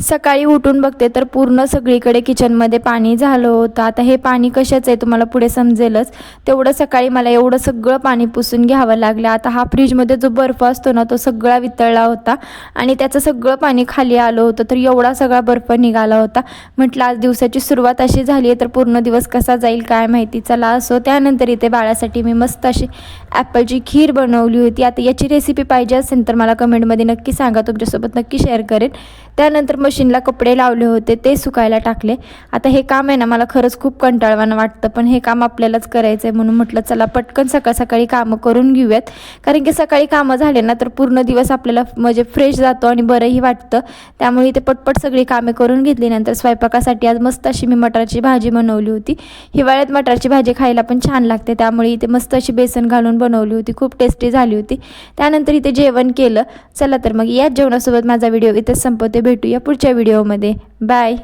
सकाळी उठून बघते तर पूर्ण सगळीकडे किचनमध्ये पाणी झालं होतं। आता हे पाणी कशाचं आहे तुम्हाला पुढे समजेलच। तेवढं सकाळी मला एवढं सगळं पाणी पुसून घ्यावं लागलं। आता हा फ्रीजमध्ये जो बर्फ असतो ना तो सगळा वितळला होता आणि त्याचं सगळं पाणी खाली आलं होतं, तर एवढा सगळा बर्फ निघाला होता। म्हटलं आज दिवसाची सुरुवात अशी झाली आहे तर पूर्ण दिवस कसा जाईल काय माहिती। चला असो। त्यानंतर इथे बाळासाठी मी मस्त अशी ॲपलची खीर बनवली होती। आता याची रेसिपी पाहिजे असेल तर मला कमेंटमध्ये नक्की सांगा, तुमच्यासोबत नक्की शेअर करेन। त्यानंतर मशीनला कपडे लावले होते ते सुकायला टाकले। आता हे काम आहे ना मला खरंच खूप कंटाळवाणं वाटतं, पण हे काम आपल्यालाच करायचं आहे म्हणून म्हटलं चला पटकन सकाळ सकाळी कामं करून घेऊयात। कारण की सकाळी कामं झाले ना तर पूर्ण दिवस आपल्याला म्हणजे फ्रेश जातो आणि बरंही वाटतं। त्यामुळे इथे पटपट सगळी कामे करून घेतली। नंतर स्वयंपाकासाठी आज मस्त अशी मी मटारची भाजी बनवली होती। हिवाळ्यात मटारची भाजी खायला पण छान लागते, त्यामुळे इथे मस्त अशी बेसन घालून बनवली होती, खूप टेस्टी झाली होती। त्यानंतर इथे जेवण केलं। चला तर मग याच जेवणासोबत माझा व्हिडिओ इथे संपवते। भेटूया पुढच्या व्हिडिओमध्ये। बाय।